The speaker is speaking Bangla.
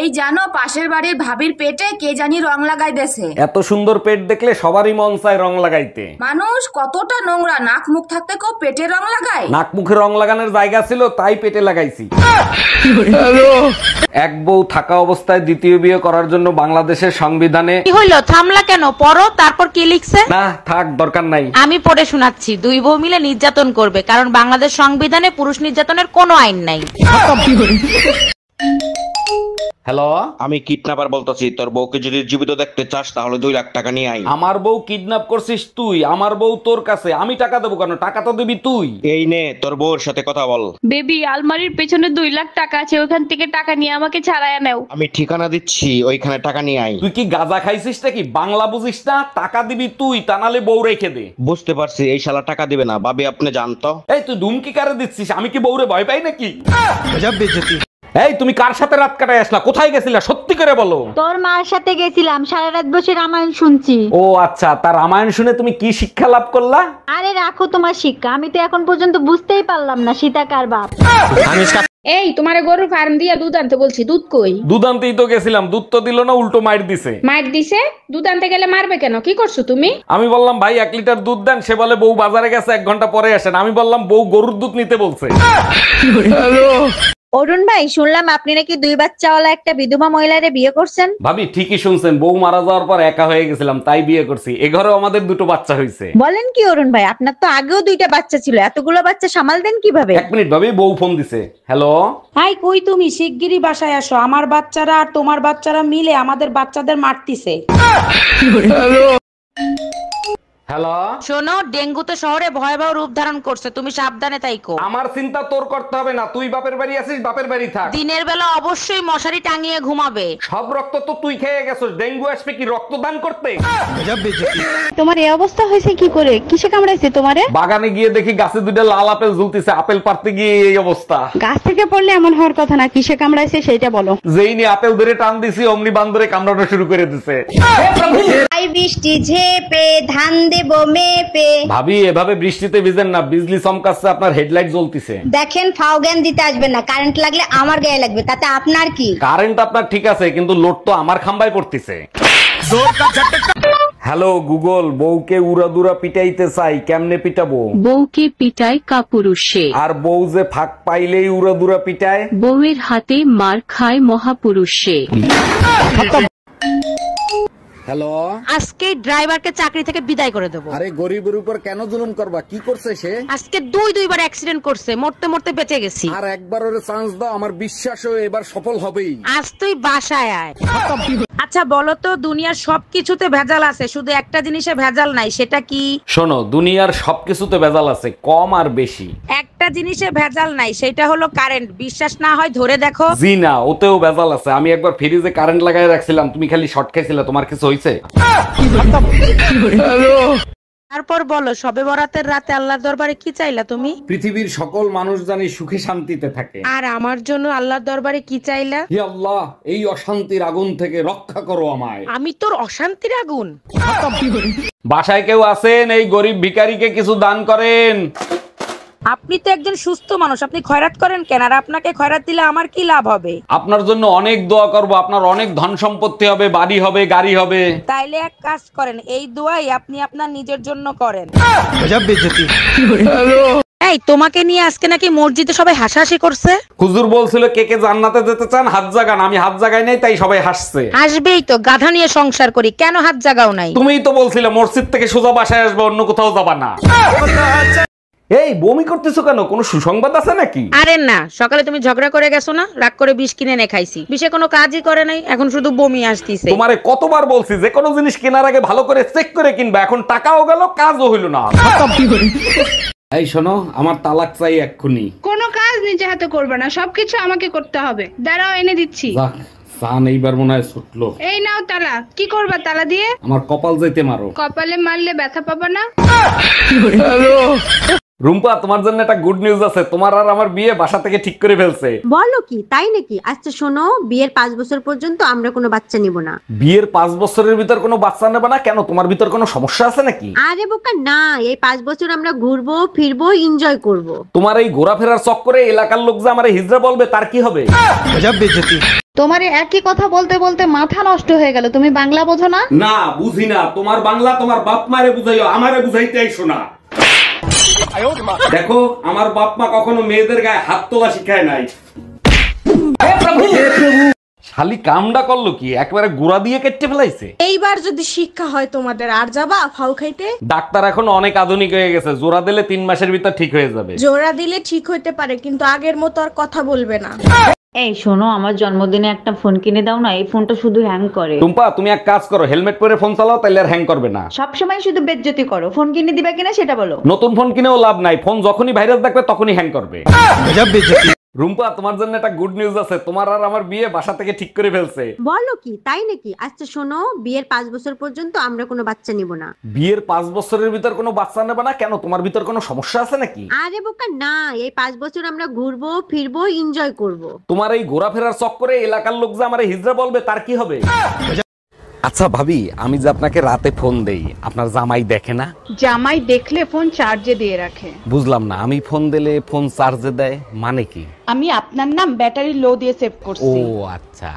এই জানো পাশের বাড়ির ভাবির পেটে কে জানি রং লাগাই দেছে। এত সুন্দর পেট দেখলে সবারই মন চায় রং লাগাইতে। মানুষ কতটা নোংরা, নাক মুখ থাকতে কেউ পেটে রং লাগায়? নাক মুখে রং লাগানোর জায়গা ছিল তাই পেটে লাগাইছি। এক বউ থাকা অবস্থায় দ্বিতীয় বিয়ে করার জন্য বাংলাদেশের সংবিধানে কি হইলো, থামলা কেন? পড়ো, তারপর কি লিখছে? না থাক, দরকার নাই। আমি পড়ে শোনাচ্ছি। দুই বউ মিলে নির্যাতন করবে, কারণ বাংলাদেশ সংবিধানে পুরুষ নির্যাতনের কোনো আইন নাই। হ্যালো, আমি কিডন্যাপার বলতেছি। তোর বউকে যদি জীবিত দেখতে চাস তাহলে 2 লাখ টাকা নিয়ে আই। আমার বউ কিডন্যাপ করছিস তুই? আমার বউ তোর কাছে, আমি টাকা দেবো কেন? টাকা তো দিবি তুই। এই নে তোর বউর সাথে কথা বল। বেবি, আলমারির পেছনে 2 লাখ টাকা আছে, ওখান থেকে টাকা নিয়ে আমাকে ছাড়াইয়া নাও। আমি ঠিকানা দিচ্ছি, ওইখানে টাকা নিয়ে আই। তুই কি গাঁজা খাইছিস নাকি? বাংলা বুঝিস না? টাকা দিবি তুই, তা নালে বউ রেখে দে। বুঝতে পারছি, এই শালা টাকা দিবে না। ভাবি আপনি জানতো? এই তুই ধুমকি কারে দিচ্ছিস? আমি কি বউরে ভয় পাই নাকি? এই তুমি কার সাথে রাত কাটায় আসলা? কোথায় গেছিলা? সত্যি করে বলো। তোর মার সাথে গেছিলাম, সারা রাত বসে রামায়ণ শুনছি। ও আচ্ছা, তার রামায়ণ শুনে তুমি কি শিক্ষা লাভ করলা? আরে রাখো তোমার শিক্ষা, আমি তো এখন পর্যন্ত বুঝতেই পারলাম না সীতা কার বাপ। এই, তোমারে গরুর ফার্ম দিয়া দুধ আনতে বলছি, দুধ কই? দুধ আনতেই তো গেছিলাম, দুধ তো দিল না, উল্টো মাইর দিছে। মার দিছে? দুধ আনতে গেলে মারবে কেন? কি করছো তুমি? আমি বললাম ভাই 1 লিটার দুধ দেন, সে বলে বউ বাজারে গেছে, 1 ঘন্টা পরে আসেন। আমি বললাম বউ গরুর দুধ নিতে বলছে। অরুণ ভাই, শুনলাম আপনি নাকি 2 বাচ্চাওয়ালা একটা বিধবা মহিলারে বিয়ে করছেন। ভাবি ঠিকই শুনছেন, বউ মারা যাওয়ার পর একা হয়ে গেছিলাম, তাই বিয়ে করছি। এ ঘরেও আমাদের 2টো বাচ্চা হয়েছে। বলেন কি অরুণ ভাই, আপনার তো আগেও 2টা বাচ্চা ছিল, এতগুলো বাচ্চা সামাল দেন কিভাবে? 1 মিনিট ভাবি, বউ ফোন দিছে। হ্যালো, হাই, কই তুমি? শিগগিরই বাসায় আসো। আমার বাচ্চারা আর তোমার বাচ্চারা মিলে আমাদের বাচ্চাদের মারতিছে। হ্যালো। শোনো, ডেঙ্গু তো শহরে ভয়াবহ রূপ ধারণ করছে, তুমি সাবধানে তাইকো। আমার চিন্তা তোর করতে হবে না, তুই বাপের বাড়ি আছিস, বাপের বাড়ি থাক। দিনের বেলা অবশ্যই মশারি টাঙিয়ে ঘুমাবে। সব রক্ত তো তুই খেয়ে গেছিস, ডেঙ্গু আসবে কি রক্তদান করতে? তোমার এই অবস্থা হয়েছে কি করে? কিসে কামড়াইছে তোমারে? বাগানে গিয়ে দেখি গাছে 2টা লাল আপেল ঝুলতেছে, আপেল পাড়তে গিয়ে এই অবস্থা। গাছ থেকে পড়লে এমন হওয়ার কথা না, কিসে কামড়াইছে সেটা বলো। যেই নিয়ে আপেল ধরে টান দিছি, অমনি বান্দরে কামড়ানো শুরু করে দিছে। বৃষ্টি ঝেপে ধান দেবো মেপে। ভাবি এভাবে বৃষ্টিতে ভিজেন না, বিজলি চমকাচ্ছে, আপনার হেডলাইট জ্বলতিছে। দেখেন, ফাও জ্ঞান দিতে আসবেন না, কারেন্ট লাগলে আমার গায়ে লাগবে, তাতে আপনার কি? কারেন্ট আপনার ঠিক আছে, কিন্তু লোড তো আমার খাম্বায় পড়তিছে। হ্যালো গুগল, বউকে উড়াদুরা পিটাইতে চাই, কেমনে পিটাবো? বউকে পিটায় কাপুরুষে, আর বউ যে ফাঁক পাইলেই উড়াদুরা পিটায়। বউয়ের হাতে মার খায় মহাপুরুষে। হ্যালো, আজকে ড্রাইভারকে চাকরি থেকে বিদায় করে দেবো। আরে গরিবের উপর কেন জুলুম করবা? কি করছে সে? আজকে 2বার অ্যাক্সিডেন্ট করছে, মরতে মরতে বেঁচে গেছি। আর একবার ওরে চান্স দাও, আমার বিশ্বাস ও এবার সফল হবেই। আজ তুই বাসায় আয়। আচ্ছা বলো তো, দুনিয়ার সবকিছুতে ভেজাল আছে, শুধু একটা জিনিসে ভেজাল নাই, সেটা কি? শোনো, দুনিয়ার সবকিছুতে ভেজাল আছে, কম আর বেশি। একটা জিনিসে ভেজাল নাই, সেটা হলো কারেন্ট। বিশ্বাস না হয় ধরে দেখো। জি না, ওতেও ভেজাল আছে। আমি একবার ফ্রিজে কারেন্ট লাগাই রাখছিলাম, তুমি খালি শর্ট খাইছিলে, তোমার কিছু হইছে? তারপর বলো, শবে বরাতের রাতে আল্লাহর দরবারে কি চাইলা তুমি? পৃথিবীর সকল মানুষ জানি সুখে শান্তিতে থাকে। আর আমার জন্য আল্লাহর দরবারে কি চাইলা? হে আল্লাহ, এই অশান্তির আগুন থেকে রক্ষা করো আমায়। আমি তোর অশান্তির আগুন। বাসায় কেউ আছেন? এই গরিব ভিখারিকে কিছু দান করেন। আপনি তো একজন সুস্থ মানুষ, আপনি খয়রাত করেন কেন? আর আপনাকে খয়রাত দিলে আমার কি লাভ হবে? আপনার জন্য অনেক দোয়া করব, আপনার অনেক ধন সম্পত্তি হবে, বাড়ি হবে, গাড়ি হবে। তাইলে এক কাজ করেন, এই দোয়াই আপনি আপনার নিজের জন্য করেন। এই, তোমাকে নিয়ে আজকে নাকি মসজিদে সবাই হাসাহাসি করছে। হুজুর বলছিল কে কে জান্নাতে যেতে চান হাত জাগান, আমি হাত জাগাই নাই, তাই সবাই হাসছে। আসবেই তো, গাধা নিয়ে সংসার করি, কেন হাত জাগাও নাই? তুমিই তো বলছিলে মসজিদ থেকে সোজা বাসায় আসবে, অন্য কোথাও যাবা না। এই বমি করতেছো কেন? কোনো সুসংবাদ আছে নাকি? আরে না, সকালে তুমি ঝগড়া করে গেছো না, রাগ করে বিষ কিনে এনে খাইছি, বিষে কোনো কাজই করে নাই, এখন শুধু বমি আসতিছে। তোমারে কতবার বলছি যে কোনো জিনিস কেনার আগে ভালো করে চেক করে কিনবা, এখন টাকাও গেল, কাজও হইল না। এই শোনো, আমার তালাক চাই এক্ষুনি। কোনো কাজ নিজে হাতে করবে না, সবকিছু আমাকে করতে হবে। দাঁড়াও, এনে দিচ্ছি। যাক, সান এইবার মনে হয় ছুটলো। এই নাও তালা। কি করবা তালা দিয়ে? আমার কপাল যাইতে মারো। কপালে মারলে ব্যথা পাবা না। রুম্পা, তোমার জন্য একটা গুড নিউজ আছে, তোমার আর আমার বিয়ে বাসা থেকে ঠিক করে ফেলছে। বলো কি, তাই নাকি? আচ্ছা শোনো, বিয়ের 5 বছর পর্যন্ত আমরা কোনো বাচ্চা নিব না। বিয়ের 5 বছরের ভিতর কোনো বাচ্চা নেবে না কেন? তোমার ভিতর কোনো সমস্যা আছে নাকি? আরে বোকা না, এই 5 বছর আমরা ঘুরবো ফিরবো, এনজয় করব। তোমার এই ঘোরাফেরার চক্করে এলাকার লোক যে আমারে হিজড়া বলবে, তার কি হবে? তোমার এই একই কথা বলতে বলতে মাথা নষ্ট হয়ে গেল, তুমি বাংলা বোঝো না? না বুঝি না, তোমার বাংলা তোমার বাপ মারে বুঝাইও, আমারে বুঝাইতে আইসো না। দেখো আমার বাপ মা কখনো মেয়েদের গায়ে হাত তোলা শিখায় নাই। শালি কামডা করলো কি, একবারে গুড়া দিয়ে কেটে ফেলাইছে। এইবার যদি শিক্ষা হয় তোমাদের, আর যাবা ফাউ খাইতে? ডাক্তার এখন অনেক আধুনিক হয়ে গেছে, জোড়া দিলে 3 মাসের ভিতর ঠিক হয়ে যাবে। জোড়া দিলে ঠিক হইতে পারে, কিন্তু আগের মতো আর কথা বলবে না। এই শোনো, আমার জন্মদিনে একটা ফোন কিনে দাও না, এই ফোনটা শুধু হ্যাং করে। টুম্পা তুমি এক কাজ করো, হেলমেট পরে ফোন চালাও, তাইলে আর হ্যাং করবে না। সবসময় শুধু বেজ্জতি করো, ফোন কিনে দিবা কিনা সেটা বলো। নতুন ফোন কিনেও লাভ নাই, ফোন যখনই ভাইরাস দেখবে তখনই হ্যাং করবে। রুম্পা তোমার জন্য একটা গুড নিউজ আছে, তোমার আর আমার বিয়ে বাসা থেকে ঠিক করে ফেলছে। বলো কি, তাই নাকি? আচ্ছা শোনো, বিয়ের 5 বছর পর্যন্ত আমরা কোনো বাচ্চা নিব না। বিয়ের 5 বছরের ভিতর কোনো বাচ্চা নেবে না কেন? তোমার ভিতর কোনো সমস্যা আছে নাকি? আরে বোকা না, এই 5 বছর আমরা ঘুরবো ফিরবো এনজয় করব। তোমার এই ঘোরাফেরার চক্করে এলাকার লোক যে আমারে হিজড়া বলবে, তার কি হবে? আচ্ছা ভাবি, আমি যে আপনাকে রাতে ফোন দেই, আপনার জামাই দেখে না? জামাই দেখলে ফোন চার্জে দিয়ে রাখে। বুঝলাম না, আমি ফোন দিলে ফোন চার্জে দেয় মানে কি? আমি আপনার নাম ব্যাটারি লো দিয়ে সেভ করছি। ও আচ্ছা।